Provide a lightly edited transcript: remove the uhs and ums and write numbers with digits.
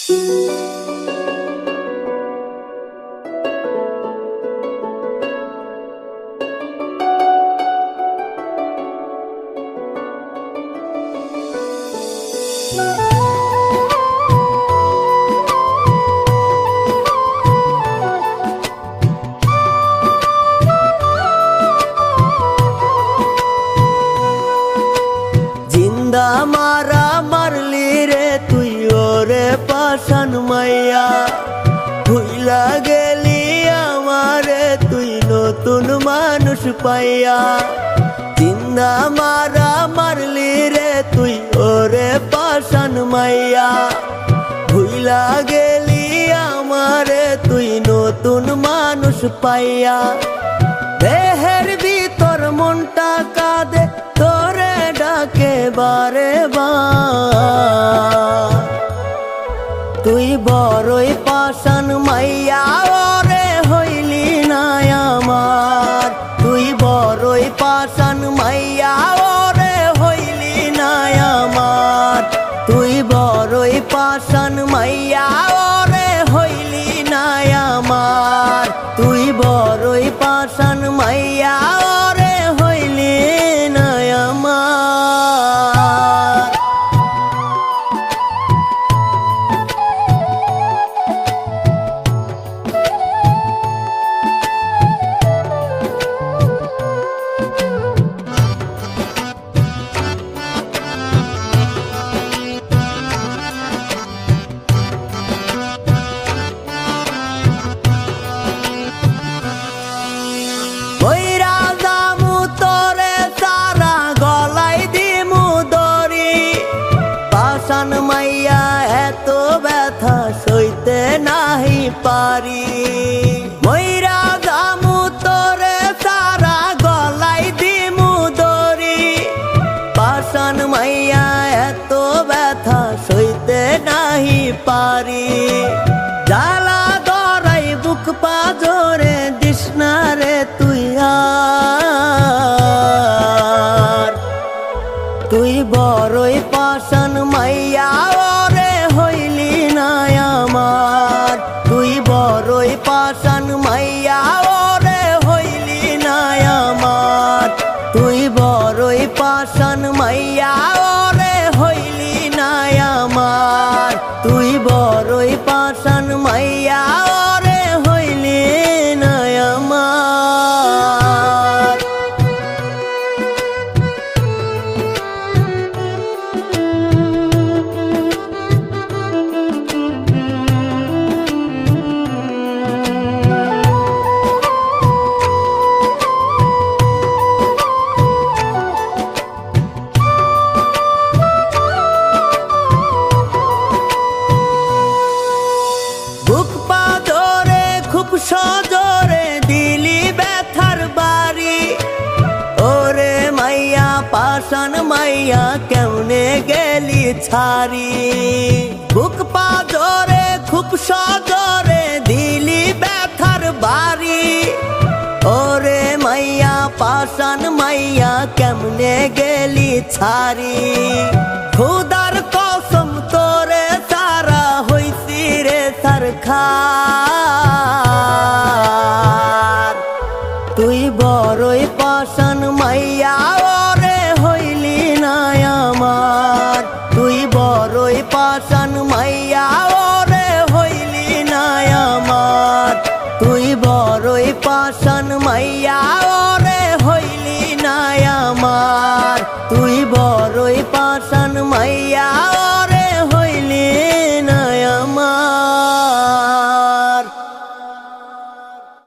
জিন্দা মারা মারলি রে তুই ওরে পাশান মাইয়া, ভুইলা গেলি আমারে তুই নতুন মানুষ পাইয়া। জিন্দা মারা মারলি রে তুই ওরে পাশান মাইয়া, ভুইলা গেলি আমারে তুই নতুন মানুষ পাইয়া। দেহের ভিতর মনটা কাঁদে তোরে ডাকে বারে বার, তুই বড়ই পাশান মাইয়া ওরে হইলি না আমার, তুই বড়ই পাশান মাইয়া ওরে হইলি না আমার, তুই বড়ই পাশান মাইয়া ওরে হইলি না আমার, তুই বড়ই পাশান মাইয়া ওরে হইলি না আমার। বইরা যামু তোরে সারা গলায় দিমু দড়ি, পাশান মাইয়া এত ব্যথা সইতে নাহি পারি। বইরা যামু তোরে সারা গলায় দিমু দড়ি, পাশান মাইয়া এত ব্যথা সইতে নাহি পারি। জ্বালা দরাই বুক পাজরে দিস না রে তুই আর, তুই বড়ই পাশান মাইয়া ওরে হইলি না আমার, তুই বড়ই পাশান মাইয়া ওরে হইলি না আমার, তুই বড়ই পাশান মাইয়া ওরে হইলি না আমার, তুই বড়ই পাশান মাইয়া ওরে হইলি না আমার। বুক পাজরে খুব সজরে দিলি ব্যথার বাড়ি, ওরে মাইয়া পাশান মাইয়া কেমনে গেলি ছাড়ি। বুক পাজরে খুব সজরে দিলি ব্যথার বাড়ি, ওরে মাইয়া পাশান মাইয়া কেমনে গেলি ছাড়ি। খুদার কসম তোরে সারা হইছি রে সারখার, তুই বড়ই পাশান মাইয়া ওরে হইলি না আমার, তুই বড়ই পাশান মাইয়া ওরে হইলি না আমার, তুই বড়ই পাশান মাইয়া ওরে হইলি না আমার, তুই বড়ই পাশান মাইয়া